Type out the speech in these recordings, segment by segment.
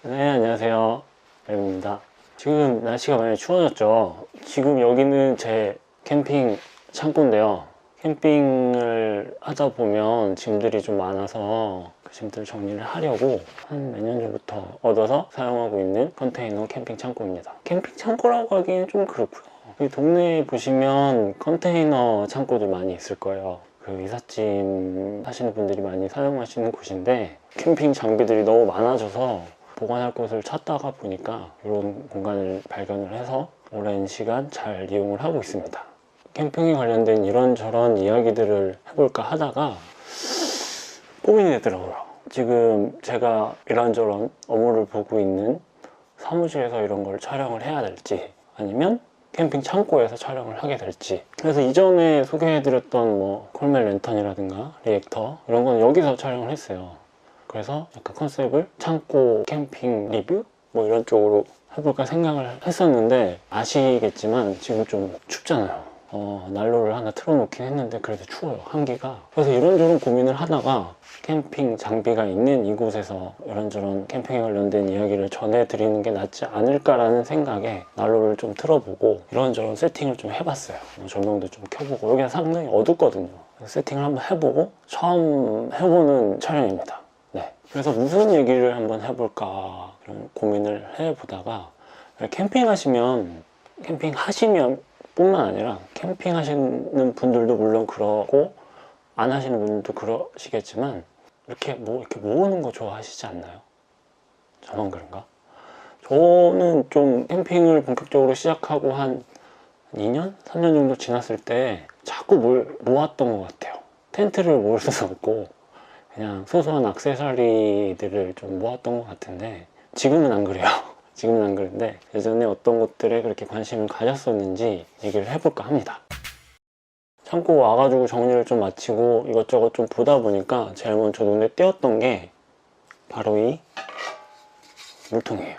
네, 안녕하세요. 랩입니다. 지금 날씨가 많이 추워졌죠. 지금 여기는 제 캠핑 창고인데요. 캠핑을 하다 보면 짐들이 좀 많아서 그 짐들 정리를 하려고 한 몇 년 전부터 얻어서 사용하고 있는 컨테이너 캠핑 창고입니다. 캠핑 창고라고 하기엔 좀 그렇고요. 이 동네에 보시면 컨테이너 창고들 많이 있을 거예요. 그 이삿짐 하시는 분들이 많이 사용하시는 곳인데, 캠핑 장비들이 너무 많아져서 보관할 곳을 찾다가 보니까 이런 공간을 발견을 해서 오랜 시간 잘 이용을 하고 있습니다. 캠핑에 관련된 이런저런 이야기들을 해볼까 하다가 고민이 되더라고요. 지금 제가 이런저런 업무를 보고 있는 사무실에서 이런 걸 촬영을 해야 될지, 아니면 캠핑 창고에서 촬영을 하게 될지. 그래서 이전에 소개해드렸던 뭐 콜멜 랜턴이라든가 리액터 이런 건 여기서 촬영을 했어요. 그래서 약간 컨셉을 창고 캠핑 리뷰? 뭐 이런 쪽으로 해볼까 생각을 했었는데, 아시겠지만 지금 좀 춥잖아요. 난로를 하나 틀어놓긴 했는데 그래도 추워요, 한기가. 그래서 이런저런 고민을 하다가 캠핑 장비가 있는 이곳에서 이런저런 캠핑에 관련된 이야기를 전해드리는 게 낫지 않을까라는 생각에 난로를 좀 틀어보고 이런저런 세팅을 좀 해봤어요. 조명도 좀 켜보고. 여기가 상당히 어둡거든요. 세팅을 한번 해보고 처음 해보는 촬영입니다. 네. 그래서 무슨 얘기를 한번 해볼까 그런 고민을 해보다가, 캠핑 하시면 뿐만 아니라 캠핑 하시는 분들도 물론 그러고 안 하시는 분들도 그러시겠지만, 이렇게 모으는 거 좋아하시지 않나요? 저만 그런가? 저는 좀 캠핑을 본격적으로 시작하고 한 2년? 3년 정도 지났을 때 자꾸 뭘 모았던 것 같아요. 텐트를 모을 수는 없고 그냥 소소한 액세서리들을 좀 모았던 것 같은데, 지금은 안 그래요. 지금은 안 그런데 예전에 어떤 것들에 그렇게 관심을 가졌었는지 얘기를 해볼까 합니다. 창고 와가지고 정리를 좀 마치고 이것저것 좀 보다 보니까 제일 먼저 눈에 띄었던 게 바로 이 물통이에요.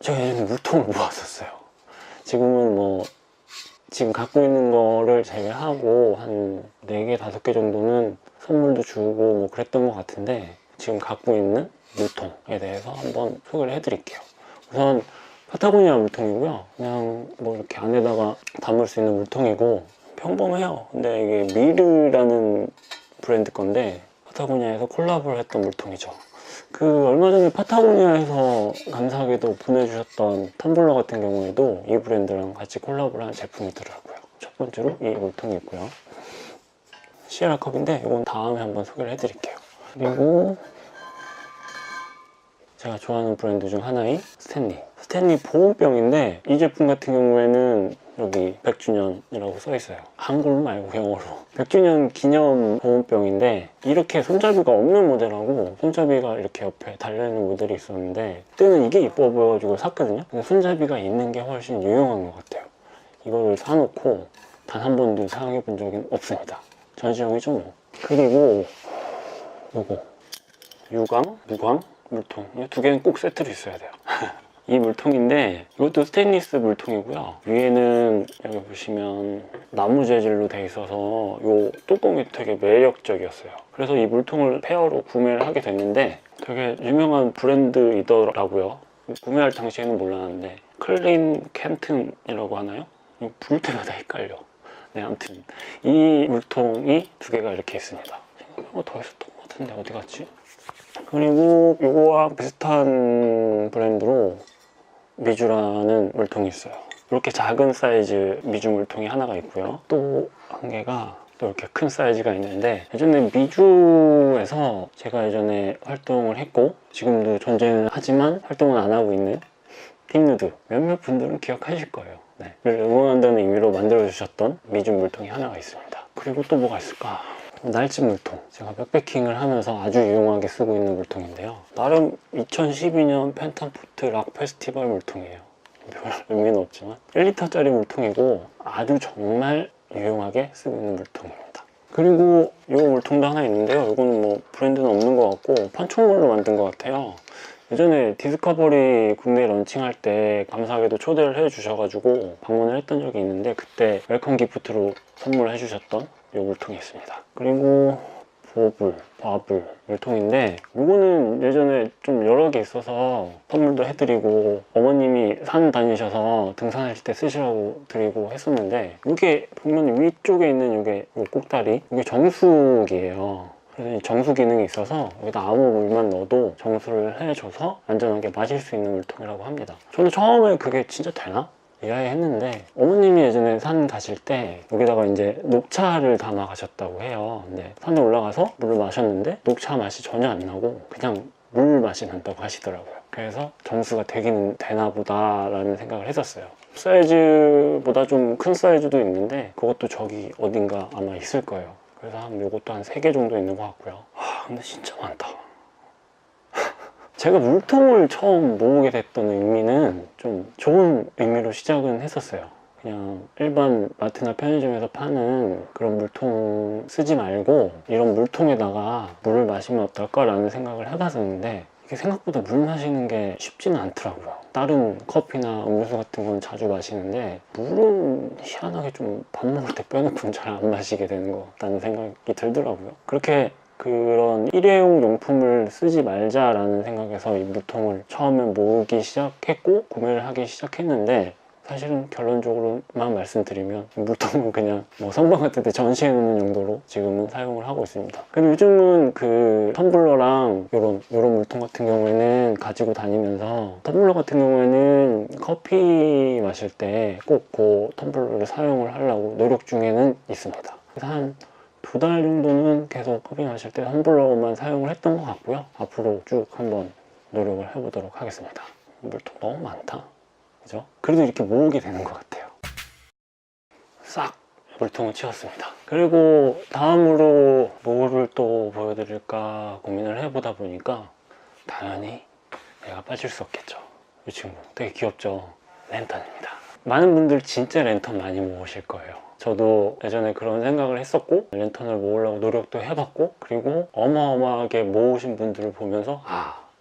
제가 예전에 물통을 모았었어요. 지금은 지금 갖고 있는 거를 제외하고 한 4개, 5개 정도는 선물도 주고 뭐 그랬던 것 같은데, 지금 갖고 있는 물통에 대해서 한번 소개를 해드릴게요. 우선 파타고니아 물통이고요. 그냥 뭐 이렇게 안에다가 담을 수 있는 물통이고 평범해요. 근데 이게 미르라는 브랜드 건데 파타고니아에서 콜라보를 했던 물통이죠. 그 얼마 전에 파타고니아에서 감사하게도 보내주셨던 텀블러 같은 경우에도 이 브랜드랑 같이 콜라보를 한 제품이더라고요. 첫 번째로 이 물통이 있고요. 시에라 컵인데 이건 다음에 한번 소개를 해드릴게요. 그리고 제가 좋아하는 브랜드 중 하나인 스탠리 보온병인데, 이 제품 같은 경우에는 여기 100주년이라고 써있어요. 한글로 말고 영어로. 100주년 기념 보온병인데, 이렇게 손잡이가 없는 모델하고 손잡이가 이렇게 옆에 달려있는 모델이 있었는데, 그때는 이게 이뻐 보여가지고 샀거든요. 근데 손잡이가 있는 게 훨씬 유용한 것 같아요. 이거를 사놓고 단 한 번도 사용해 본 적은 없습니다. 전시용이죠 뭐. 그리고 요거 무광 물통, 이 두 개는 꼭 세트로 있어야 돼요. 이 물통인데 이것도 스테인리스 물통이고요. 위에는 여기 보시면 나무 재질로 돼 있어서 이 뚜껑이 되게 매력적이었어요. 그래서 이 물통을 페어로 구매를 하게 됐는데, 되게 유명한 브랜드이더라고요. 구매할 당시에는 몰랐는데 클린 캔튼이라고 하나요? 부를 때마다 헷갈려. 네, 아무튼 이 물통이 두 개가 이렇게 있습니다. 더 있었던 것 같은데 어디 갔지? 그리고 이거와 비슷한 브랜드로 미주라는 물통이 있어요. 이렇게 작은 사이즈 미주 물통이 하나가 있고요. 또 한 개가 또 이렇게 큰 사이즈가 있는데, 예전에 미주에서 제가 예전에 활동을 했고 지금도 존재는 하지만 활동은 안 하고 있는 팀누드, 몇몇 분들은 기억하실 거예요. 네. 응원한다는 의미로 만들어주셨던 미주 물통이 하나가 있습니다. 그리고 또 뭐가 있을까? 날집 물통, 제가 백패킹을 하면서 아주 유용하게 쓰고 있는 물통인데요. 나름 2012년 펜타포트 락 페스티벌 물통이에요. 별 의미는 없지만 1리터짜리 물통이고 아주 정말 유용하게 쓰고 있는 물통입니다. 그리고 이 물통도 하나 있는데요. 이거는 뭐 브랜드는 없는 것 같고 판촉물로 만든 것 같아요. 예전에 디스커버리 국내 런칭할 때 감사하게도 초대를 해주셔가지고 방문을 했던 적이 있는데, 그때 웰컴 기프트로 선물을 해주셨던 이 물통이 있습니다. 그리고 보불, 바불 물통인데 이거는 예전에 좀 여러 개 있어서 선물도 해드리고 어머님이 산 다니셔서 등산하실 때 쓰시라고 드리고 했었는데 이게 보면 위쪽에 있는 이게 꼭다리 이게 정수기예요. 그래서 이 정수 기능이 있어서 여기다 아무 물만 넣어도 정수를 해줘서 안전하게 마실 수 있는 물통이라고 합니다. 저는 처음에 그게 진짜 되나? 이해했는데 어머님이 예전에 산 가실 때 여기다가 이제 녹차를 담아 가셨다고 해요. 근데 산에 올라가서 물을 마셨는데 녹차 맛이 전혀 안 나고 그냥 물 맛이 난다고 하시더라고요. 그래서 정수가 되기는 되나 보다 라는 생각을 했었어요. 사이즈보다 좀 큰 사이즈도 있는데 그것도 저기 어딘가 아마 있을 거예요. 그래서 요것도 한 3개 정도 있는 것 같고요. 근데 진짜 많다. 제가 물통을 처음 모으게 됐던 의미는 좀 좋은 의미로 시작은 했었어요. 그냥 일반 마트나 편의점에서 파는 그런 물통 쓰지 말고 이런 물통에다가 물을 마시면 어떨까라는 생각을 해봤었는데 이게 생각보다 물 마시는 게 쉽지는 않더라고요. 다른 커피나 음료수 같은 건 자주 마시는데 물은 희한하게 좀 밥 먹을 때 빼놓고는 잘 안 마시게 되는 것 같다는 생각이 들더라고요. 그렇게 그런 일회용 용품을 쓰지 말자라는 생각에서 이 물통을 처음에 모으기 시작했고 구매를 하기 시작했는데 사실은 결론적으로만 말씀드리면 물통은 그냥 뭐 선반 같은 데 전시해 놓는 용도로 지금은 사용을 하고 있습니다. 근데 요즘은 그 텀블러랑 요런 물통 같은 경우에는 가지고 다니면서 텀블러 같은 경우에는 커피 마실 때 꼭 그 텀블러를 사용을 하려고 노력 중에는 있습니다. 그래서 한 2달 정도는 계속 커피 마실 때 텀블러만 사용을 했던 것 같고요. 앞으로 쭉 한번 노력을 해보도록 하겠습니다. 물통 너무 많다. 그죠? 그래도 이렇게 모으게 되는 것 같아요. 싹 물통을 치웠습니다. 그리고 다음으로 뭐를 또 보여드릴까 고민을 해보다 보니까 당연히 얘가 빠질 수 없겠죠. 이 친구 되게 귀엽죠? 랜턴입니다. 많은 분들 진짜 랜턴 많이 모으실 거예요. 저도 예전에 그런 생각을 했었고 랜턴을 모으려고 노력도 해봤고 그리고 어마어마하게 모으신 분들을 보면서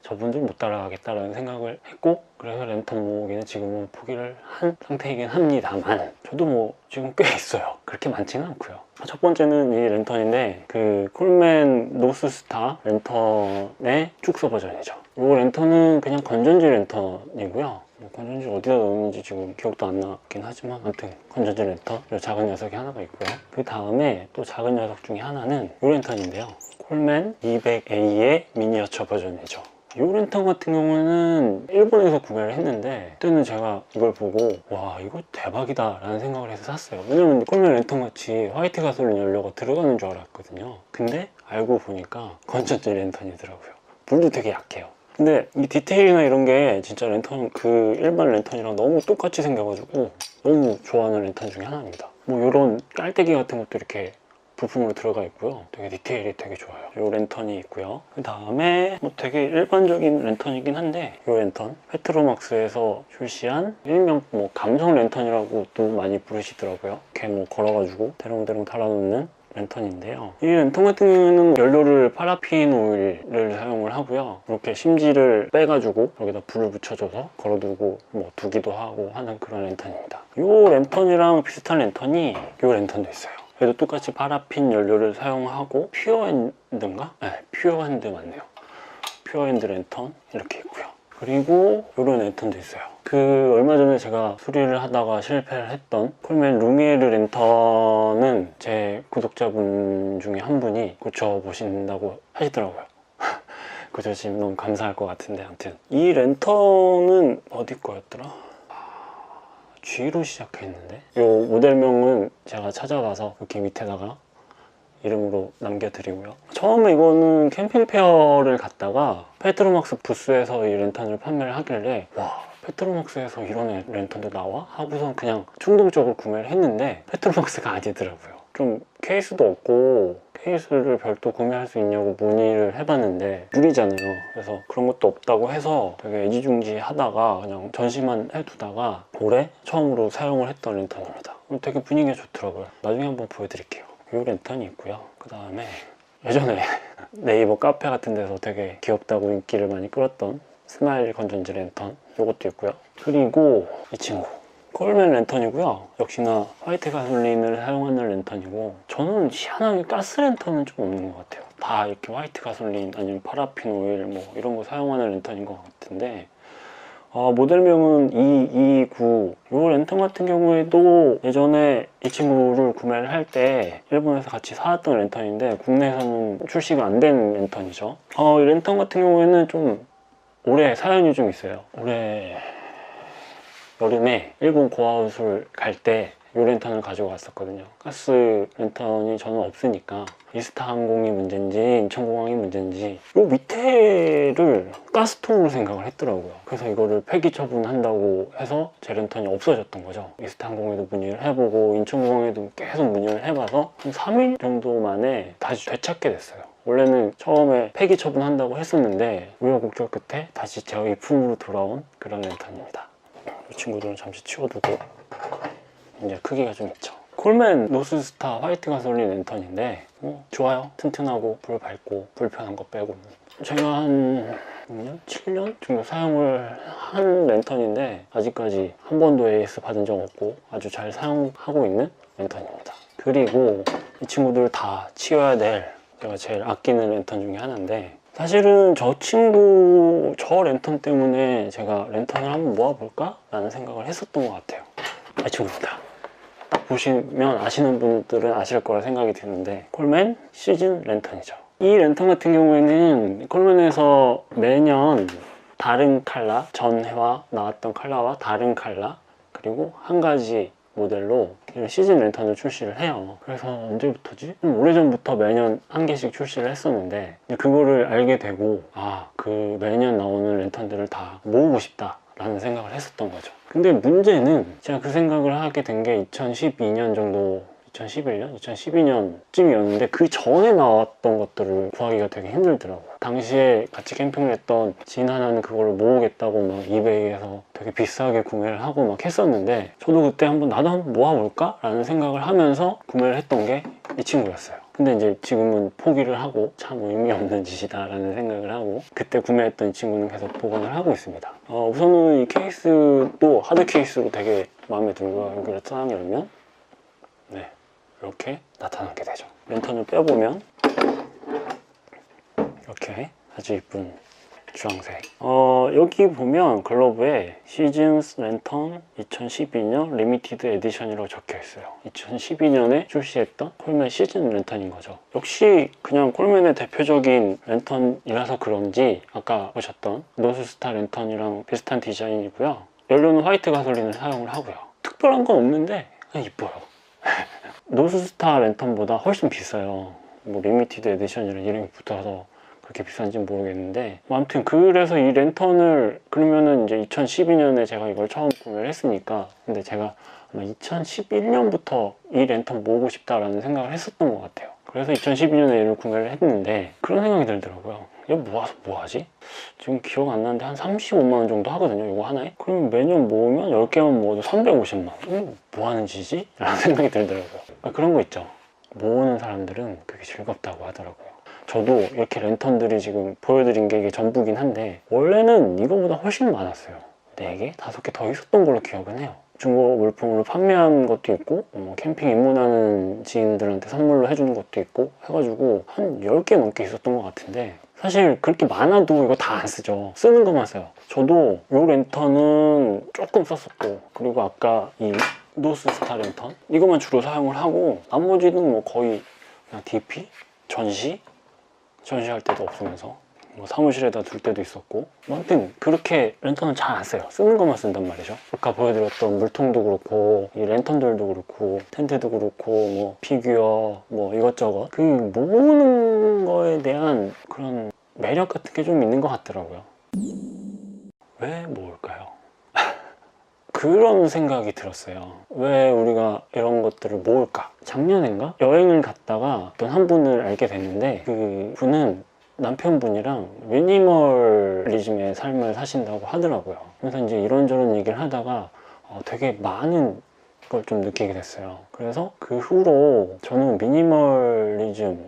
저분들 못 따라가겠다라는 생각을 했고 그래서 랜턴 모으기는 지금은 포기를 한 상태이긴 합니다만 저도 뭐 지금 꽤 있어요. 그렇게 많지는 않고요. 첫 번째는 이 랜턴인데 그 콜맨 노스스타 랜턴의 축소 버전이죠. 이 랜턴은 그냥 건전지 랜턴이고요. 건전지 어디다 넣었는지 지금 기억도 안 나긴 하지만 아무튼 건전지 랜턴 이 작은 녀석이 하나가 있고요. 그 다음에 또 작은 녀석 중에 하나는 이 랜턴인데요. 콜맨 200A의 미니어처 버전이죠. 이 랜턴 같은 경우는 일본에서 구매를 했는데 그때는 제가 이걸 보고 와 이거 대박이다 라는 생각을 해서 샀어요. 왜냐면 콜맨 랜턴 같이 화이트 가솔린 연료가 들어가는 줄 알았거든요. 근데 알고 보니까 건전지 랜턴이더라고요. 불도 되게 약해요. 근데 이 디테일이나 이런 게 진짜 랜턴 그 일반 랜턴이랑 너무 똑같이 생겨가지고 너무 좋아하는 랜턴 중에 하나입니다. 뭐 이런 깔때기 같은 것도 이렇게 부품으로 들어가 있고요. 되게 디테일이 되게 좋아요. 이 랜턴이 있고요. 그 다음에 뭐 되게 일반적인 랜턴이긴 한데 이 랜턴 페트로막스에서 출시한 일명 뭐 감성 랜턴이라고 또 많이 부르시더라고요. 이렇게 뭐 걸어가지고 대롱대롱 달아놓는 랜턴인데요. 이 랜턴 같은 경우는 연료를 파라핀 오일을 사용을 하고요. 이렇게 심지를 빼가지고 여기다 불을 붙여줘서 걸어두고 뭐 두기도 하고 하는 그런 랜턴입니다. 이 랜턴이랑 비슷한 랜턴이 이 랜턴도 있어요. 얘도 똑같이 파라핀 연료를 사용하고 퓨어핸드인가? 네, 퓨어핸드 맞네요. 퓨어핸드 랜턴 이렇게 있고요. 그리고 이런 랜턴도 있어요. 그 얼마 전에 제가 수리를 하다가 실패를 했던 콜맨 루미에르 랜턴은 제 구독자분 중에 한 분이 고쳐보신다고 하시더라고요. 고쳐주시면 너무 감사할 것 같은데 아무튼 이 랜턴은 어디 거였더라? G로 시작했는데 이 모델명은 제가 찾아가서 이렇게 밑에다가 이름으로 남겨드리고요. 처음에 이거는 캠핑 페어를 갔다가 페트로막스 부스에서 이 랜턴을 판매를 하길래 와 페트로막스에서 이런 랜턴도 나와? 하고선 그냥 충동적으로 구매를 했는데 페트로막스가 아니더라고요. 좀 케이스도 없고 케이스를 별도 구매할 수 있냐고 문의를 해봤는데 무리잖아요. 그래서 그런 것도 없다고 해서 되게 애지중지하다가 그냥 전시만 해두다가 올해 처음으로 사용을 했던 랜턴입니다. 되게 분위기가 좋더라고요. 나중에 한번 보여드릴게요. 이 랜턴이 있고요. 그 다음에 예전에 네이버 카페 같은 데서 되게 귀엽다고 인기를 많이 끌었던 스마일 건전지 랜턴 이것도 있고요. 그리고 이 친구 콜맨 랜턴이고요. 역시나 화이트 가솔린을 사용하는 랜턴이고, 저는 희한하게 가스 랜턴은 좀 없는 것 같아요. 다 이렇게 화이트 가솔린 아니면 파라핀 오일 뭐 이런 거 사용하는 랜턴인 것 같은데, 모델명은 229. 이 랜턴 같은 경우에도 예전에 이 친구를 구매를 할 때 일본에서 같이 사왔던 랜턴인데 국내에서는 출시가 안 된 랜턴이죠. 이 랜턴 같은 경우에는 좀 올해 사연이 좀 있어요. 올해 여름에 일본 고아웃을 갈 때 이 랜턴을 가지고 왔었거든요. 가스 랜턴이 저는 없으니까 이스타 항공이 문제인지 인천공항이 문제인지 이 밑에를 가스통으로 생각을 했더라고요. 그래서 이거를 폐기 처분한다고 해서 제 랜턴이 없어졌던 거죠. 이스타 항공에도 문의를 해보고 인천공항에도 계속 문의를 해봐서 한 3일 정도 만에 다시 되찾게 됐어요. 원래는 처음에 폐기 처분한다고 했었는데 우여곡절 끝에 다시 저희 품으로 돌아온 그런 랜턴입니다. 이 친구들은 잠시 치워두고, 이제 크기가 좀 있죠. 콜맨 노스스타 화이트 가솔린 랜턴인데 좋아요. 튼튼하고 불 밝고 불편한 거 빼고. 제가 한 6년? 7년 정도 사용을 한 랜턴인데 아직까지 한 번도 AS 받은 적 없고 아주 잘 사용하고 있는 랜턴입니다. 그리고 이 친구들 다 치워야 될 제가 제일 아끼는 랜턴 중에 하나인데, 사실은 저 랜턴 때문에 제가 랜턴을 한번 모아볼까? 라는 생각을 했었던 것 같아요. 이 친구입니다. 딱 보시면 아시는 분들은 아실 거라 생각이 드는데, 콜맨 시즌 랜턴이죠. 이 랜턴 같은 경우에는 콜맨에서 매년 다른 컬러, 전해와 나왔던 컬러와 다른 컬러, 그리고 한 가지 모델로 시즌 랜턴을 출시를 해요. 그래서 언제부터지? 좀 오래전부터 매년 한 개씩 출시를 했었는데, 그거를 알게 되고 그 매년 나오는 랜턴들을 다 모으고 싶다 라는 생각을 했었던 거죠. 근데 문제는 제가 그 생각을 하게 된 게 2012년 정도, 2011년? 2012년쯤이었는데 그 전에 나왔던 것들을 구하기가 되게 힘들더라고요. 당시에 같이 캠핑을 했던 진 하나는 그걸 모으겠다고 막 이베이에서 되게 비싸게 구매를 하고 막 했었는데, 저도 그때 나도 한번 모아볼까? 라는 생각을 하면서 구매를 했던 게 이 친구였어요. 근데 이제 지금은 포기를 하고 참 의미 없는 짓이다 라는 생각을 하고, 그때 구매했던 이 친구는 계속 보관을 하고 있습니다. 우선은 이 케이스도 하드 케이스로 되게 마음에 들고요. 여기를 딱 열면 이렇게 나타나게 되죠. 랜턴을 빼보면 이렇게 아주 이쁜 주황색. 여기 보면 글러브에 시즌스 랜턴 2012년 리미티드 에디션이라고 적혀 있어요. 2012년에 출시했던 콜맨 시즌 랜턴인 거죠. 역시 그냥 콜맨의 대표적인 랜턴이라서 그런지 아까 보셨던 노스스타 랜턴이랑 비슷한 디자인이고요. 연료는 화이트 가솔린을 사용을 하고요. 특별한 건 없는데 그냥 이뻐요. 노스스타 랜턴보다 훨씬 비싸요. 리미티드 에디션이라는 이름이 붙어서 그렇게 비싼지는 모르겠는데, 아무튼 그래서 이 랜턴을, 그러면은 이제 2012년에 제가 이걸 처음 구매를 했으니까, 근데 제가 아마 2011년부터 이 랜턴 모으고 싶다라는 생각을 했었던 것 같아요. 그래서 2012년에 이를 구매를 했는데 그런 생각이 들더라고요. 이거 모아서 뭐하지? 지금 기억 안 나는데 한 35만 원 정도 하거든요, 이거 하나에. 그러면 매년 모으면 10개만 모아도 350만 원. 뭐 하는 짓이지? 라는 생각이 들더라고요. 그런 거 있죠. 모으는 사람들은 그게 즐겁다고 하더라고요. 저도 이렇게 랜턴들이 지금 보여드린 게 이게 전부긴 한데, 원래는 이거보다 훨씬 많았어요. 4개? 5개 더 있었던 걸로 기억은 해요. 중고 물품으로 판매한 것도 있고, 캠핑 입문하는 지인들한테 선물로 해주는 것도 있고 해가지고 한 10개 넘게 있었던 것 같은데, 사실 그렇게 많아도 이거 다 안 쓰죠. 쓰는 것만 써요. 저도 이 랜턴은 조금 썼었고, 그리고 아까 이 노스스타 랜턴 이것만 주로 사용을 하고, 나머지는 뭐 거의 그냥 DP? 전시할 때도 없으면서 사무실에다 둘 때도 있었고, 아무튼 그렇게 랜턴은 잘 안 써요. 쓰는 것만 쓴단 말이죠. 아까 보여드렸던 물통도 그렇고 이 랜턴들도 그렇고 텐트도 그렇고 피규어 이것저것 그 모으는 거에 대한 그런 매력 같은 게 좀 있는 것 같더라고요. 왜 모을까요? 그런 생각이 들었어요. 왜 우리가 이런 것들을 모을까? 작년인가? 여행을 갔다가 어떤 한 분을 알게 됐는데, 그 분은 남편분이랑 미니멀리즘의 삶을 사신다고 하더라고요. 그래서 이제 이런저런 얘기를 하다가 되게 많은 걸 좀 느끼게 됐어요. 그래서 그 후로 저는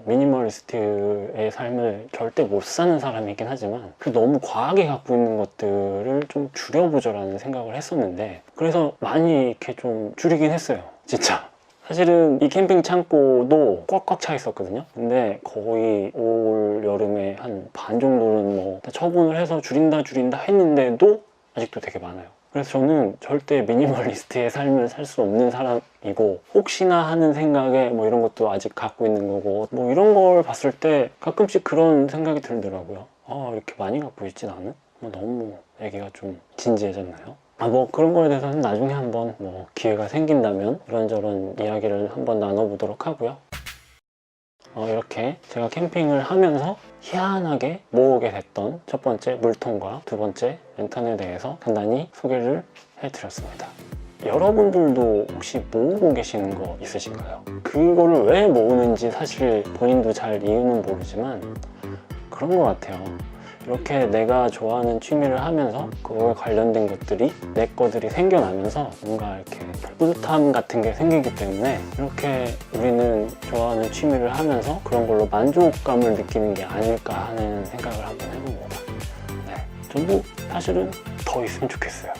미니멀리스트의 삶을 절대 못 사는 사람이긴 하지만 그 너무 과하게 갖고 있는 것들을 좀 줄여보자라는 생각을 했었는데, 그래서 많이 이렇게 좀 줄이긴 했어요. 진짜 사실은 이 캠핑 창고도 꽉꽉 차 있었거든요. 근데 거의 올 여름에 한 반 정도는 뭐 처분을 해서 줄인다 했는데도 아직도 되게 많아요. 그래서 저는 절대 미니멀리스트의 삶을 살 수 없는 사람이고, 혹시나 하는 생각에 뭐 이런 것도 아직 갖고 있는 거고, 뭐 이런 걸 봤을 때 가끔씩 그런 생각이 들더라고요. 아, 이렇게 많이 갖고 있진 않은? 뭐 너무 얘기가 좀 진지해졌나요? 뭐 그런 거에 대해서는 나중에 한번 뭐 기회가 생긴다면 이런저런 이야기를 한번 나눠보도록 하고요. 이렇게 제가 캠핑을 하면서 희한하게 모으게 됐던 첫 번째 물통과 두 번째 랜턴에 대해서 간단히 소개를 해드렸습니다. 여러분들도 혹시 모으고 계시는 거 있으신가요? 그거를 왜 모으는지 사실 본인도 잘 이유는 모르지만 그런 것 같아요. 이렇게 내가 좋아하는 취미를 하면서 그거에 관련된 것들이 내 거들이 생겨나면서 뭔가 이렇게 뿌듯함 같은 게 생기기 때문에 이렇게 우리는 좋아하는 취미를 하면서 그런 걸로 만족감을 느끼는 게 아닐까 하는 생각을 한번 해봅니다. 네, 저도 사실은 더 있으면 좋겠어요.